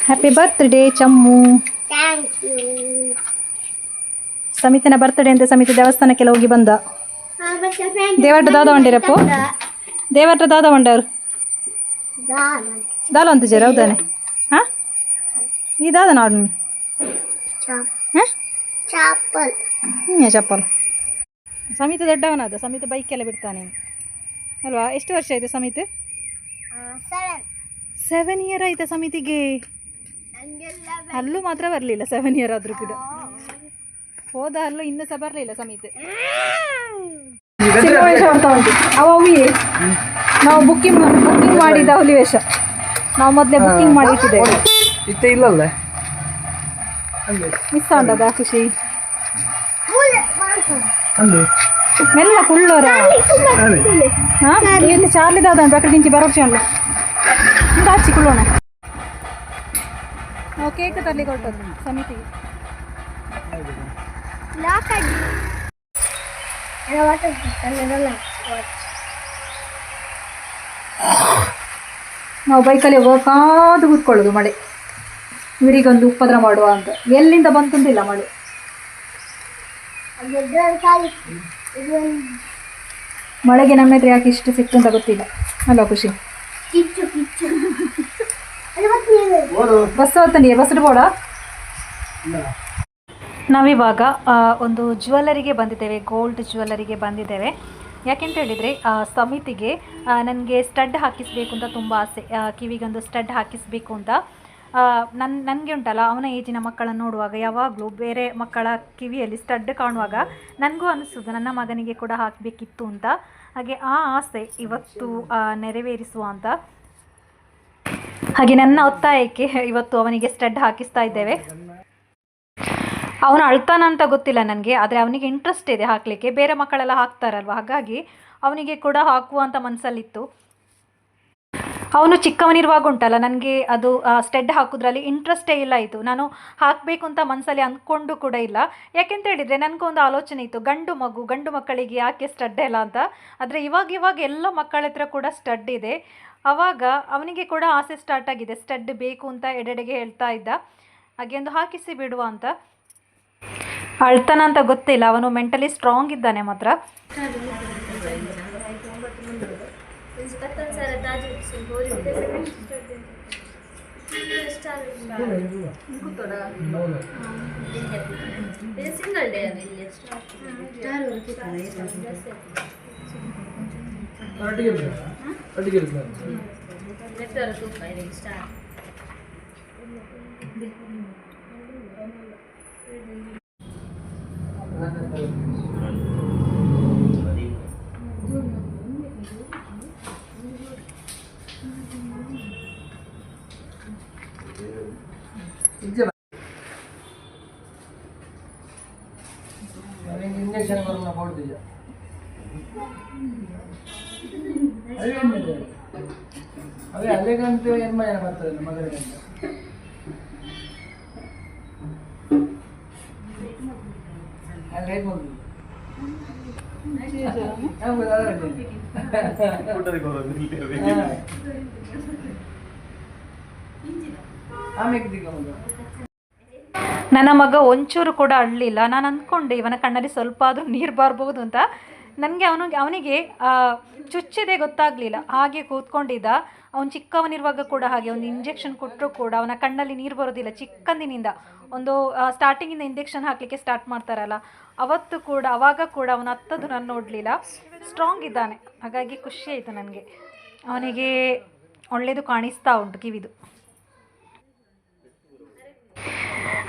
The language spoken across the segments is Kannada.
Happy birthday Chammu. Thank you. ಸಮಿತಿನ ಬರ್ತ್ಡೇ ಅಂತ ಸಮಿತಿ ದೇವಸ್ಥಾನಕ್ಕೆಲ್ಲ ಹೋಗಿ ಬಂದ. ದೇವರ ದಾದ ಹೊಂಡಿರಪ್ಪು, ದೇವರ ದಾದ ಹೊಂಡರು ದಾಲ ಅಂತ ಜರ ಹೌದಾನೆ. ಹಾಂ ಈ ದಾದ ನಾಡು ಚಪ್ಪಲ್. ಸಮಿತಿ ದೊಡ್ಡವನಾದ, ಸಮಿತಿ ಬೈಕೆಲ್ಲ ಬಿಡ್ತಾನೆ ಅಲ್ವಾ? ಎಷ್ಟು ವರ್ಷ ಆಯಿತು ಸಮಿತಿ? 7 ಇಯರ್ ಆಯ್ತಾ ಸಮಿತಿಗೆ? ಅಲ್ಲೂ ಮಾತ್ರ ಬರಲಿಲ್ಲ 7 ಇಯರ್ ಆದರೂ ಕೂಡ. ಹೋದ ಅಲ್ಲೂ ಇನ್ನೂ ಸಹ ಬರಲಿಲ್ಲ ಸಮಿತಿ. ಅವಿ ನಾವು ಬುಕ್ಕಿಂಗ್ ಮಾಡಿದ ಹುಲಿ ವೇಷ ನಾವು ಮೊದಲೇ ಬುಕ್ಕಿಂಗ್ ಮಾಡಿ ಇಟ್ಟಿದ್ದೇವೆ. ಇಲ್ಲಲ್ಲ ಮಿಸ್ ಆದದ ಖುಷಿ ಮೆಲ್ಲ ಕುಳ್ಳೋರ. ಹಾಂ ಇವತ್ತು ಚಾರ್ಲಿದಾದ ಬಕೆಟ್ ನಿಂಚಿ ಬರೋಕ್ಷ ಅಲ್ಲ ఇంకా చిక్కులోనే. ನಾವು ಕೇಕ್ ತರಲಿಕ್ಕೆ ಹೊರಟದ್ದು ಸಮಿತಿಗೆ. ನಾವು ಬೈಕಲ್ಲಿ ಹೋಗುವ ಕಾದು ಕೂತ್ಕೊಳ್ಳೋದು ಮಳೆ ಇವರಿಗೊಂದು ಉಪದ್ರ ಮಾಡುವ ಅಂತ. ಎಲ್ಲಿಂದ ಬಂತಂದಿಲ್ಲ ಮಳೆ. ಮಳೆಗೆ ನಮ್ಮ ಹತ್ರ ಯಾಕೆ ಇಷ್ಟು ಸಿಕ್ತು ಅಂತ ಗೊತ್ತಿಲ್ಲ ಅಲ್ವಾ ಖುಷಿ? ಬಸ್ ಹೊತ್ತಂಡಿಯೇ ಬಸ್ ಬೋಡ. ನಾವಿವಾಗ ಒಂದು ಜ್ಯುವೆಲ್ಲರಿಗೆ ಬಂದಿದ್ದೇವೆ, ಗೋಲ್ಡ್ ಜ್ಯುವೆಲ್ಲರಿಗೆ ಬಂದಿದ್ದೇವೆ. ಯಾಕೆಂತ ಹೇಳಿದರೆ ಸಮಿತಿಗೆ ನನಗೆ ಸ್ಟಡ್ ಹಾಕಿಸಬೇಕು ಅಂತ ತುಂಬ ಆಸೆ. ಕಿವಿಗೊಂದು ಸ್ಟಡ್ ಹಾಕಿಸಬೇಕು ಅಂತ. ನನಗೆ ಉಂಟಲ್ಲ, ಅವನ ಏಜಿನ ಮಕ್ಕಳನ್ನು ನೋಡುವಾಗ ಯಾವಾಗಲೂ ಬೇರೆ ಮಕ್ಕಳ ಕಿವಿಯಲ್ಲಿ ಸ್ಟಡ್ ಕಾಣುವಾಗ ನನಗೂ ಅನಿಸೋದು ನನ್ನ ಮಗನಿಗೆ ಕೂಡ ಹಾಕಬೇಕಿತ್ತು ಅಂತ. ಹಾಗೆ ಆ ಆಸೆ ಇವತ್ತು ನೆರವೇರಿಸುವ ಅಂತ. ಹಾಗೆ ನನ್ನ ಒತ್ತಾಯಕ್ಕೆ ಇವತ್ತು ಅವನಿಗೆ ಸ್ಟಡ್ ಹಾಕಿಸ್ತಾ ಇದ್ದೇವೆ. ಅವನು ಅಳ್ತಾನಂತ ಗೊತ್ತಿಲ್ಲ ನನಗೆ, ಆದರೆ ಅವನಿಗೆ ಇಂಟ್ರೆಸ್ಟ್ ಇದೆ ಹಾಕಲಿಕ್ಕೆ. ಬೇರೆ ಮಕ್ಕಳೆಲ್ಲ ಹಾಕ್ತಾರಲ್ವ, ಹಾಗಾಗಿ ಅವನಿಗೆ ಕೂಡ ಹಾಕುವಂಥ ಮನಸ್ಸಲ್ಲಿತ್ತು. ಅವನು ಚಿಕ್ಕವನಿರುವಾಗ ಉಂಟಲ್ಲ, ನನಗೆ ಅದು ಸ್ಟಡ್ ಹಾಕೋದ್ರಲ್ಲಿ ಇಂಟ್ರೆಸ್ಟೇ ಇಲ್ಲ ಇತ್ತು. ನಾನು ಹಾಕಬೇಕು ಅಂತ ಮನಸ್ಸಲ್ಲಿ ಅಂದ್ಕೊಂಡು ಕೂಡ ಇಲ್ಲ. ಯಾಕೆಂತ ಹೇಳಿದರೆ ನನಗೊಂದು ಆಲೋಚನೆ ಇತ್ತು, ಗಂಡು ಮಕ್ಕಳಿಗೆ ಯಾಕೆ ಸ್ಟಡ್ ಇಲ್ಲ ಅಂತ. ಆದರೆ ಇವಾಗ ಎಲ್ಲ ಮಕ್ಕಳ ಹತ್ರ ಕೂಡ ಸ್ಟಡ್ ಇದೆ. ಆವಾಗ ಅವನಿಗೆ ಕೂಡ ಆಸೆ ಸ್ಟಾರ್ಟ್ ಆಗಿದೆ, ಸ್ಟಡ್ ಬೇಕು ಅಂತ ಎಡೆಡೆಗೆ ಹೇಳ್ತಾ ಇದ್ದ. ಹಾಗೆ ಒಂದು ಹಾಕಿಸಿ ಬಿಡುವ ಅಂತ. ಅಳ್ತಾನ ಅಂತ ಗೊತ್ತಿಲ್ಲ, ಅವನು ಮೆಂಟಲಿ ಸ್ಟ್ರಾಂಗ್ ಇದ್ದಾನೆ ಮಾತ್ರ. ಇಂಜೆಕ್ಷನ್ ಬರೋಣ ಕೊಡ್ತೀಯ ಅದೇ ಅಲ್ಲಿಗಂತೂ ಏನು ಬರ್ತದೆ ಮಗಳಿಗಂತ. ನನ್ನ ಮಗ ಒಂಚೂರು ಕೂಡ ಅಳಲಿಲ್ಲ. ನಾನು ಅಂದ್ಕೊಂಡೆ ಇವನ ಕಣ್ಣಲ್ಲಿ ಸ್ವಲ್ಪ ಆದರೂ ನೀರು ಬರಬಹುದು ಅಂತ. ನನಗೆ ಅವನಿಗೆ ಚುಚ್ಚಿದೆ ಗೊತ್ತಾಗಲಿಲ್ಲ, ಹಾಗೆ ಕೂತ್ಕೊಂಡಿದ್ದ. ಅವನು ಚಿಕ್ಕವನಿರುವಾಗ ಕೂಡ ಹಾಗೆ ಒಂದು ಇಂಜೆಕ್ಷನ್ ಕೊಟ್ಟರು ಕೂಡ ಅವನ ಕಣ್ಣಲ್ಲಿ ನೀರು ಬರೋದಿಲ್ಲ ಚಿಕ್ಕಂದಿನಿಂದ. ಒಂದು ಸ್ಟಾರ್ಟಿಂಗಿಂದ ಇಂಜೆಕ್ಷನ್ ಹಾಕಲಿಕ್ಕೆ ಸ್ಟಾರ್ಟ್ ಮಾಡ್ತಾರಲ್ಲ, ಆವಾಗ ಕೂಡ ಅವನು ಹತ್ತದು ನಾನು ನೋಡಲಿಲ್ಲ. ಸ್ಟ್ರಾಂಗ್ ಇದ್ದಾನೆ, ಹಾಗಾಗಿ ಖುಷಿ ಆಯಿತು ನನಗೆ. ಅವನಿಗೆ ಒಳ್ಳೆಯದು ಕಾಣಿಸ್ತಾ ಉಂಟು ಕಿವಿದು.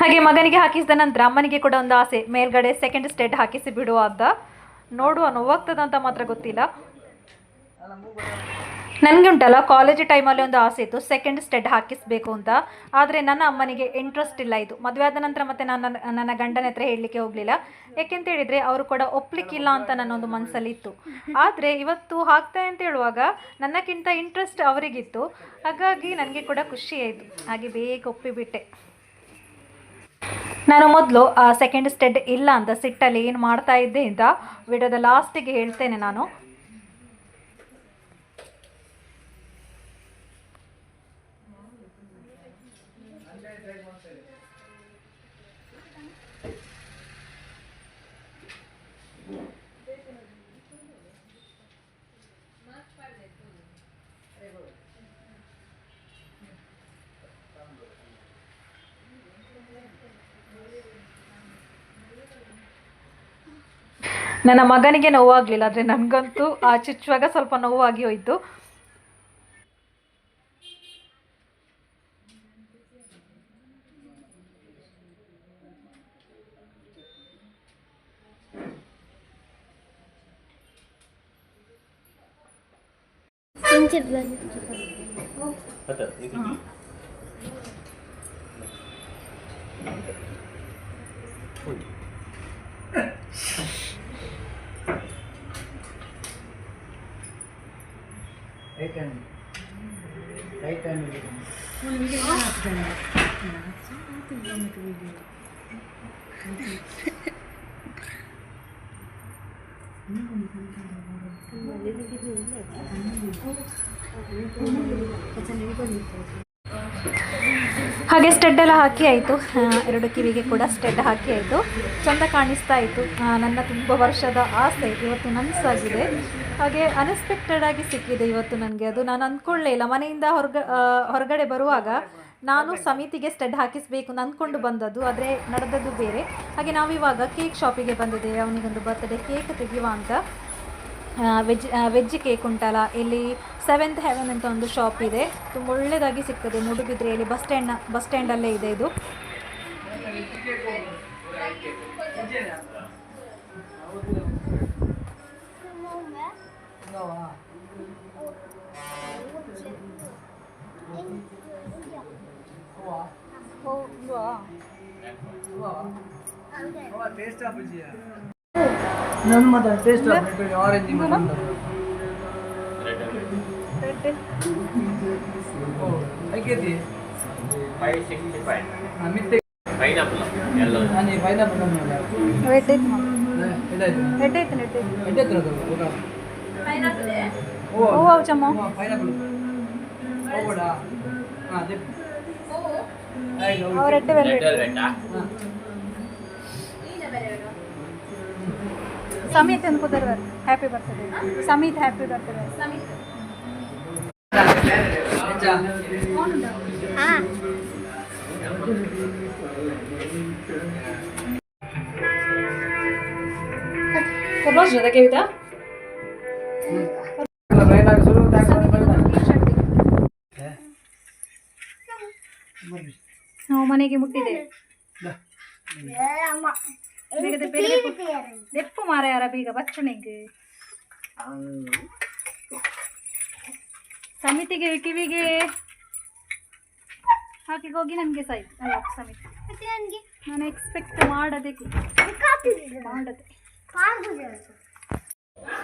ಹಾಗೆ ಮಗನಿಗೆ ಹಾಕಿಸಿದ ನಂತರ ಅಮ್ಮನಿಗೆ ಕೂಡ ಒಂದು ಆಸೆ, ಮೇಲ್ಗಡೆ ಸೆಕೆಂಡ್ ಸ್ಟೆಡ್ ಹಾಕಿಸಿ ಬಿಡುವ ಅಂತ. ನೋಡುವ ನೋವಾಗ್ತದಂತ ಮಾತ್ರ ಗೊತ್ತಿಲ್ಲ. ನನಗೆ ಉಂಟಲ್ಲ, ಕಾಲೇಜ್ ಟೈಮಲ್ಲಿ ಒಂದು ಆಸೆ ಇತ್ತು ಸೆಕೆಂಡ್ ಸ್ಟೆಡ್ ಹಾಕಿಸಬೇಕು ಅಂತ. ಆದರೆ ನನ್ನ ಅಮ್ಮನಿಗೆ ಇಂಟ್ರೆಸ್ಟ್ ಇಲ್ಲ ಇದು. ಮದುವೆ ಆದ ನಂತರ ಮತ್ತೆ ನನ್ನ ಗಂಡನ ಹತ್ರ ಹೇಳಲಿಕ್ಕೆ ಹೋಗಲಿಲ್ಲ. ಯಾಕೆಂತ ಹೇಳಿದರೆ ಅವರು ಕೂಡ ಒಪ್ಪಲಿಕ್ಕಿಲ್ಲ ಅಂತ ನನ್ನೊಂದು ಮನಸ್ಸಲ್ಲಿತ್ತು. ಆದರೆ ಇವತ್ತು ಹಾಕ್ತೇನೆ ಅಂತ ಹೇಳುವಾಗ ನನ್ನಕ್ಕಿಂತ ಇಂಟ್ರೆಸ್ಟ್ ಅವರಿಗಿತ್ತು. ಹಾಗಾಗಿ ನನಗೆ ಕೂಡ ಖುಷಿ ಆಯಿತು. ಹಾಗೆ ಬೇಗ ಒಪ್ಪಿಬಿಟ್ಟೆ. ನಾನು ಮೊದಲು ಸೆಕೆಂಡ್ ಸ್ಟೆಡ್ ಇಲ್ಲ ಅಂತ ಸಿಟ್ಟಲ್ಲಿ ಏನು ಮಾಡ್ತಾ ಇದ್ದೆ ಅಂತ ವಿಡಿಯೋದ ಲಾಸ್ಟಿಗೆ ಹೇಳ್ತೇನೆ ನಾನು. ನನ್ನ ಮಗನಿಗೆ ನೋವಾಗಲಿಲ್ಲ, ಆದರೆ ನನಗಂತೂ ಚುಚ್ಚುವಾಗ ಸ್ವಲ್ಪ ನೋವಾಗಿ ಹೋಯಿತು. ಹಾಗೆ ಸ್ಟೆಡ್ ಎಲ್ಲ ಹಾಕಿ ಆಯಿತು. 2 ಕಿವಿಗೆ ಕೂಡ ಸ್ಟೆಡ್ ಹಾಕಿ ಆಯಿತು. ಚೆಂದ ಕಾಣಿಸ್ತಾ ಇತ್ತು. ನನ್ನ ತುಂಬ ವರ್ಷದ ಆಸೆ ಇವತ್ತು ನನಸಾಗಿದೆ. ಹಾಗೆ ಅನ್ಎಕ್ಸ್ಪೆಕ್ಟೆಡ್ ಆಗಿ ಸಿಕ್ಕಿದೆ ಇವತ್ತು ನನಗೆ. ಅದು ನಾನು ಅಂದ್ಕೊಳ್ಳೇ ಇಲ್ಲ. ಮನೆಯಿಂದ ಹೊರಗಡೆ ಬರುವಾಗ ನಾನು ಸಮಿತಿಗೆ ಸ್ಟೆಡ್ ಹಾಕಿಸಬೇಕು ಅಂತ ಅಂದ್ಕೊಂಡು ಬಂದದ್ದು, ಆದರೆ ನಡೆದದ್ದು ಬೇರೆ. ಹಾಗೆ ನಾವಿವಾಗ ಕೇಕ್ ಶಾಪಿಗೆ ಬಂದಿದ್ದೇವೆ. ಅವನಿಗೊಂದು ಬರ್ತ್ಡೇ ಕೇಕ್ ತೆಗೆಯುವ ಅಂತ. ವೆಜ್ ಕೇಕ್ ಉಂಟಲ್ಲ, ಇಲ್ಲಿ 7th Heaven ಅಂತ ಒಂದು ಶಾಪ್ ಇದೆ. ತುಂಬ ಒಳ್ಳೆಯದಾಗಿ ಸಿಗ್ತದೆ ಮೂಡುಬಿದ್ರೆಯಲ್ಲಿ. ಬಸ್ ಸ್ಟ್ಯಾಂಡಲ್ಲೇ ಇದೆ ಇದು. ಟೇಸ್ಟ್ ಆರೆಂಜ್ ಸಮಿತ್ ಅನ್ಕೋತಾರೆ. ಹ್ಯಾಪಿ ಬರ್ತ್ಡೇ ಸಮಿತ್, ಹ್ಯಾಪಿ ಬರ್ತ್ಡೇ ಸಮಿತ್. ನಾವು ಮನೆಗೆ ಮುಟ್ಟಿದೆ. ದೆಪ್ಪು ಮಾರ ಯಾರ ಬೀಗ ಬಚ್ಚಣಿಗೆ ಸಮಿತಿಗೆ ಕಿವಿಗೆ ಹಾಕಿ ಹೋಗಿ ನನಗೆ ಸೈ ಅಲ್ಲ ಸಮಿತಿ. ನಾನು ಎಕ್ಸ್ಪೆಕ್ಟ್ ಮಾಡದೆ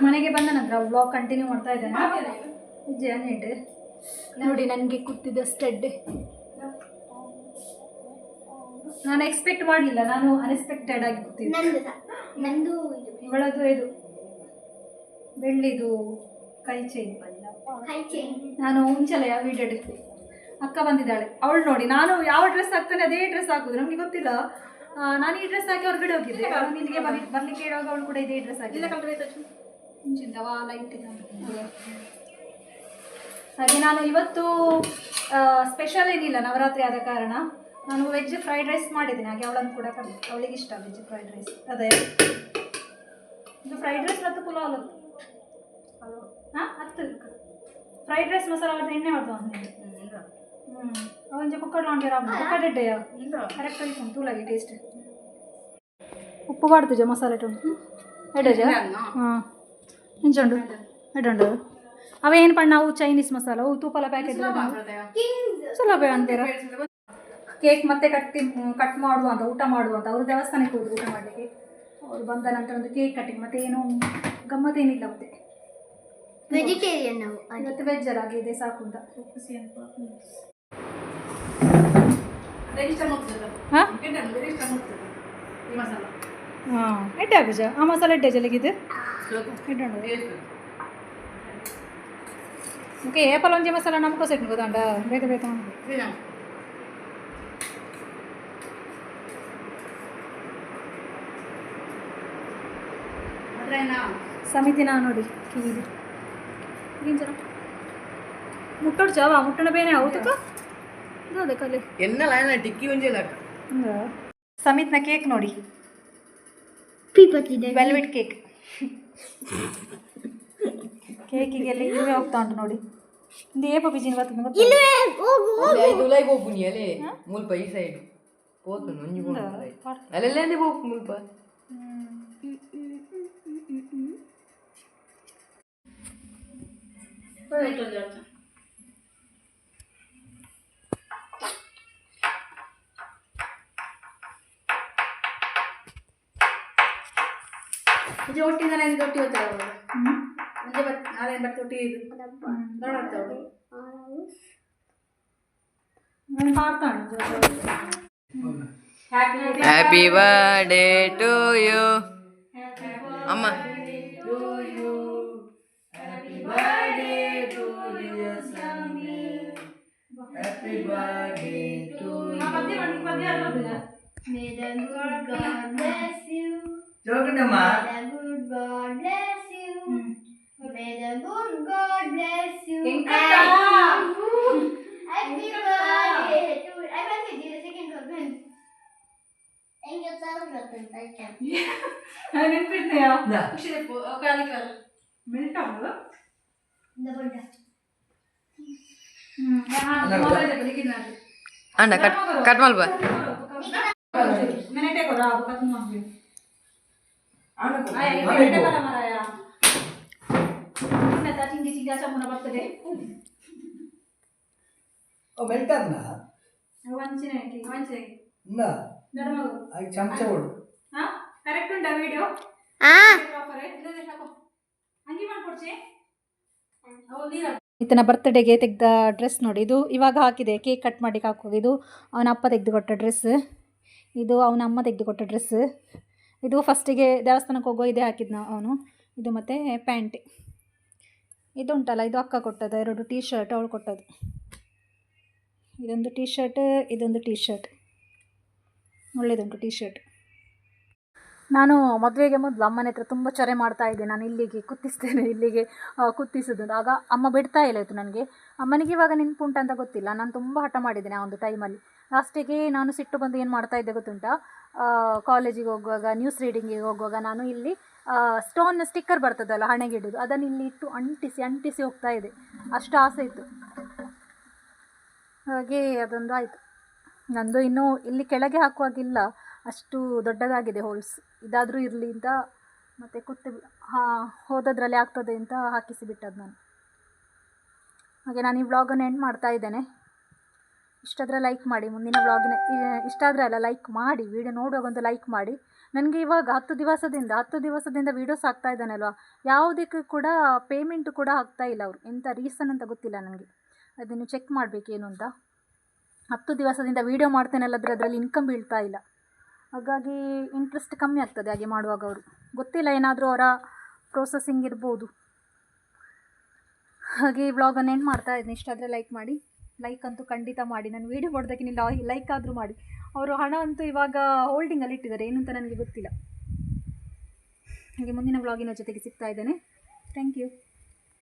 ಮನೆಗೆ ಬಂದ ನಂತರ ವ್ಲಾಗ್ ಕಂಟಿನ್ಯೂ ಮಾಡ್ತಾ ಇದ್ದೇನೆ. ಹೆಜ್ಜೆ ಅನ್ನಿಟ್ಟು ನೋಡಿ ನನಗೆ ಕೂತಿದ್ದ ಸ್ಟೆಡ್ ನಾನು ಎಕ್ಸ್ಪೆಕ್ಟ್ ಮಾಡಲಿಲ್ಲ. ನಾನು ಅನ್ಎಕ್ಸ್ಪೆಕ್ಟೆಡ್ ಆಗಿ ಕೂತಿದ್ದೆ. ಇವಳದು ಇದು ಬೆಳ್ಳಿದು ಕೈ ಚೈನ್. ನಾನು ಮುಂಚೆಲ್ಲ ಯಾವ ವಿಡಿಯೋ ಇಡ್ತೀನಿ. ಅಕ್ಕ ಬಂದಿದ್ದಾಳೆ, ಅವಳು ನೋಡಿ ನಾನು ಯಾವ ಡ್ರೆಸ್ ಹಾಕ್ತಾನೆ ಅದೇ ಡ್ರೆಸ್ ಹಾಕೋದು. ನಮಗೆ ಗೊತ್ತಿಲ್ಲ. ನಾನು ಈ ಡ್ರೆಸ್ ಹಾಕಿ ಹೊರಗಡೆ ಹೋಗಿದ್ದೆ. ಅವನು ಇಲ್ಲಿಗೆ ಬರ್ಲಿಕ್ಕೆ ಹೇಳುವಾಗ ಅವಳು ಕೂಡ ಇದೇ ಡ್ರೆಸ್ ಹಾಕಿಲ್ಲ. ಮುಂಚಿಂದವಾ ಲೈಟ್ ಇದೆ. ಹಾಗೆ ನಾನು ಇವತ್ತು ಸ್ಪೆಷಲ್ ಏನಿಲ್ಲ, ನವರಾತ್ರಿ ಆದ ಕಾರಣ ನಾನು ವೆಜ್ ಫ್ರೈಡ್ ರೈಸ್ ಮಾಡಿದ್ದೀನಿ. ಹಾಗೆ ಅವಳನ್ನು ಕೂಡ ಕರೆದು, ಅವಳಿಗೆ ಇಷ್ಟ ವೆಜ್ ಫ್ರೈಡ್ ರೈಸ್. ಅದೇ ಇದು ಫ್ರೈಡ್ ರೈಸ್ ಮತ್ತು ಪುಲಾವ್ ಹಾಂ ಹತ್ತು ಫ್ರೈಡ್ ರೈಸ್ ಮಸಾಲ ಅವ್ರದ್ದು ಎಣ್ಣೆ ಮಾಡ್ದು ಅವನು ಕುಕ್ಕರ್ ಲಾಂಡಿ ಕುಕ್ಕರ್ಡೆಯ ಕರೆಕ್ಟ್ ಆಗಿ ತೂಲಾಗಿ ಟೇಸ್ಟ್ ಉಪ್ಪು ಬಾಡ್ತಜ ಮಸಾಲೆ ಉಂಟು ಎಡಜ ಹಾಂ ಇಂಚುಂಡು ಎಡುಂಡು ಅವೇನು ಪಣ್ಣ ಅವು ಚೈನೀಸ್ ಮಸಾಲ ಅವು ತೂಪಲ ಪ್ಯಾಕೆಟ್ ಸುಲಭ ಅಂತೀರ. ಕೇಕ್ ಮತ್ತೆ ಕಟ್ ಮಾಡುವಂತ ಊಟ ಮಾಡುವಂತ ಅವರು ದೇವಸ್ಥಾನಕ್ಕೆ ಹೋದ್ರು ಊಟ ಮಾಡಲಿಕ್ಕೆ. ಅವ್ರು ಬಂದ ನಂತರ ಒಂದು ಕೇಕ್ ಕಟ್ಟಿಂಗ್ ಮತ್ತೆ ಏನು ಗಮ್ಮತ್ತೇನಿಲ್ಲ. ಮತ್ತೆ ವೆಜಿಟೇರಿಯನ್ ಇವತ್ತು ವೆಜ್ ಅಲ್ಲ, ಆಗಿದೆ ಸಾಕು ಅಂತ. ಹಾಂ ಹಾಂ ಎಡ್ಡೆ ಬೀಜ ಆ ಮಸಾಲೆ ಎಡ್ಡೆ ಜಲ್ಲಿಗಿದೆ ಇಡೋಣ ಓಕೆ ಏಪಲ್ ಒಂಜಿ ಮಸಾಲ ನಮ್ಕೋ ಸೆಟ್ ಗೊತ್ತಾಂಡ ಬೇಗ ಬೇಗ ಸಮಿತಿನ ನೋಡಿ ಕಿವಿದು ಜರ ಮುಟ್ಟೋಡು ಜಾವ ಮುಟ್ಟಣ ಬೇನೆ ಹೌದಕ್ಕ ಅದೇ ಕಲಿ ಟಿಕ್ಕಿ ಒಂಜಿಲ್ಲ ಸಮಿತ್ನ ಕೇಕ್ ನೋಡಿ ವೆಲ್ವೆಟ್ ಕೇಕ್ ಕೇಕಿಗೆಲ್ಲ ಇರುವೆ ಹೋಗ್ತಾ ಉಂಟು ನೋಡಿ ಇದು ಏಪ ಬಿಜಿನ ತುಲಾಗಿ ಹೋಗ್ಬುನಿ ಅಲ್ಲೇ ಮುಲ್ಪ ಈ ಸೈಡ್ ಹೋತು ನೊಂಜಿಕೊಂಡು ಅಲ್ಲೆಲ್ಲೇ ಹೋಗು ಮುಲ್ಪ ಇದು ಒಟ್ಟಿಂದ ಇದು ಒಟ್ಟಿ ಹೋಗ್ತಾರೆ ಮುಂದೆ ನಾಳೆ ಬರ್ತಿ ಒಟ್ಟಿ ಇದು ನೋಡಾಡ್ತಾವೆ ಹ್ಯಾಪಿ ಬರ್ಡೇ ಟು ಯು ಅಮ್ಮ May the good God bless you. ಜೋಗಣ್ಣಮ್ಮ May the good God bless you. May the good God bless you. Happy birthday to I went to the second one. Thank you so much. ನೆನ್ಪಿಡ್ತೀಯಾ ಅಂಡ ಕಟ್ ಮಲ್ಪ ಕರೆಕ್ಟ್ ಉಂಟಾ ವಿಡಿಯೋ ಈತನ ಬರ್ತ್ಡೇಗೆ ತೆಗೆದ ಡ್ರೆಸ್ ನೋಡಿ ಇದು ಇವಾಗ ಹಾಕಿದೆ ಕೇಕ್ ಕಟ್ ಮಾಡಿ ಹಾಕೋದು ಅವನ ಅಪ್ಪ ತೆಗೆದುಕೊಟ್ಟ ಡ್ರೆಸ್ ಇದು ಅವನ ಅಮ್ಮ ತೆಗೆದುಕೊಟ್ಟ ಡ್ರೆಸ್ ಇದು ಫಸ್ಟಿಗೆ ದೇವಸ್ಥಾನಕ್ಕೆ ಹೋಗೋ ಇದೇ ಹಾಕಿದ್ನ ಅವನು ಇದು ಮತ್ತು ಪ್ಯಾಂಟ್ ಇದು ಉಂಟಲ್ಲ ಇದು ಅಕ್ಕ ಕೊಟ್ಟದ್ದು 2 ಟೀ ಶರ್ಟ್ ಅವಳು ಕೊಟ್ಟದ್ದು ಇದೊಂದು ಟೀ ಶರ್ಟ್ ಇದೊಂದು ಟೀ ಶರ್ಟ್ ಒಳ್ಳೆಯದುಂಟು ಟೀ ಶರ್ಟ್ ನಾನು ಮದುವೆಗೆ ಮೊದಲು ಅಮ್ಮನ ಹತ್ರ ತುಂಬ ಚೊರೆ ಮಾಡ್ತಾಯಿದ್ದೆ ನಾನು ಇಲ್ಲಿಗೆ ಕುತ್ತಿಸ್ತೇನೆ ಇಲ್ಲಿಗೆ ಕುತ್ತಿಸೋದು ಆಗ ಅಮ್ಮ ಬಿಡ್ತಾ ಇಲ್ಲ ಇತ್ತು ನನಗೆ ಅಮ್ಮನಿಗೆ ಇವಾಗ ನೆನಪುಂಟ ಅಂತ ಗೊತ್ತಿಲ್ಲ ನಾನು ತುಂಬ ಹಠ ಮಾಡಿದ್ದೇನೆ ಆ ಒಂದು ಟೈಮಲ್ಲಿ ಲಾಸ್ಟಿಗೆ ನಾನು ಸಿಟ್ಟು ಬಂದು ಏನು ಮಾಡ್ತಾಯಿದ್ದೆ ಗೊತ್ತುಂಟಾ ಕಾಲೇಜಿಗೆ ಹೋಗುವಾಗ ನ್ಯೂಸ್ ರೀಡಿಂಗಿಗೆ ಹೋಗುವಾಗ ನಾನು ಇಲ್ಲಿ ಸ್ಟೋನ್ ಸ್ಟಿಕ್ಕರ್ ಬರ್ತದಲ್ಲ ಹಣೆಗಿಡೋದು ಅದನ್ನು ಇಲ್ಲಿ ಇಟ್ಟು ಅಂಟಿಸಿ ಹೋಗ್ತಾ ಇದೆ ಅಷ್ಟು ಆಸೆ ಇತ್ತು ಹಾಗೆ ಅದೊಂದು ಆಯಿತು ನಂದು ಇನ್ನೂ ಇಲ್ಲಿ ಕೆಳಗೆ ಹಾಕುವಾಗಿಲ್ಲ ಅಷ್ಟು ದೊಡ್ಡದಾಗಿದೆ ಹೋಲ್ಸ್ ಇದಾದರೂ ಇರಲಿ ಅಂತ ಮತ್ತು ಹೋದದ್ರಲ್ಲಿ ಆಗ್ತದೆ ಅಂತ ಹಾಕಿಸಿಬಿಟ್ಟದ್ದು ನಾನು ಹಾಗೆ ನಾನು ಈ ವ್ಲಾಗನ್ನು ಎಂಡ್ ಮಾಡ್ತಾ ಇದ್ದೇನೆ ಇಷ್ಟಾದರೆ ಲೈಕ್ ಮಾಡಿ ಮುಂದಿನ ವ್ಲಾಗಿನ ಇಷ್ಟ ಆದರೆ ಅಲ್ಲ ಲೈಕ್ ಮಾಡಿ ವಿಡಿಯೋ ನೋಡುವಾಗ ಒಂದು ಲೈಕ್ ಮಾಡಿ ನನಗೆ ಇವಾಗ 10 ದಿವಸದಿಂದ ವೀಡಿಯೋಸ್ ಹಾಕ್ತಾ ಇದ್ದಾನಲ್ವ ಯಾವುದಕ್ಕೂ ಕೂಡ ಪೇಮೆಂಟು ಕೂಡ ಆಗ್ತಾ ಇಲ್ಲ ಅವರು ಎಂಥ ರೀಸನ್ ಅಂತ ಗೊತ್ತಿಲ್ಲ ನನಗೆ ಅದನ್ನು ಚೆಕ್ ಮಾಡಬೇಕೇನು ಅಂತ 10 ದಿವಸದಿಂದ ವೀಡಿಯೋ ಮಾಡ್ತೇನಲ್ಲ ಅದರಲ್ಲಿ ಇನ್ಕಮ್ ಬೀಳ್ತಾ ಇಲ್ಲ ಹಾಗಾಗಿ ಇಂಟ್ರೆಸ್ಟ್ ಕಮ್ಮಿ ಆಗ್ತದೆ ಹಾಗೆ ಮಾಡುವಾಗ ಅವರು ಗೊತ್ತಿಲ್ಲ ಏನಾದರೂ ಅವರ ಪ್ರೋಸೆಸಿಂಗ್ ಇರ್ಬೋದು ಹಾಗೆ ಈ ವ್ಲಾಗನ್ನು ಎಂಡ್ ಮಾಡ್ತಾ ಇದ್ದೀನಿ ಇಷ್ಟ ಆದರೆ ಲೈಕ್ ಮಾಡಿ ಲೈಕ್ ಅಂತೂ ಖಂಡಿತ ಮಾಡಿ ನಾನು ವೀಡಿಯೋ ಮಾಡೋದಕ್ಕೆ ನೀವು ಲೈಕ್ ಆದರೂ ಮಾಡಿ ಅವರು ಹಣ ಅಂತೂ ಇವಾಗ ಹೋಲ್ಡಿಂಗಲ್ಲಿ ಇಟ್ಟಿದ್ದಾರೆ ಏನು ಅಂತ ನನಗೆ ಗೊತ್ತಿಲ್ಲ ಹಾಗೆ ಮುಂದಿನ ವ್ಲಾಗಿನ ಜೊತೆಗೆ ಸಿಗ್ತಾ ಇದ್ದೇನೆ ಥ್ಯಾಂಕ್ ಯು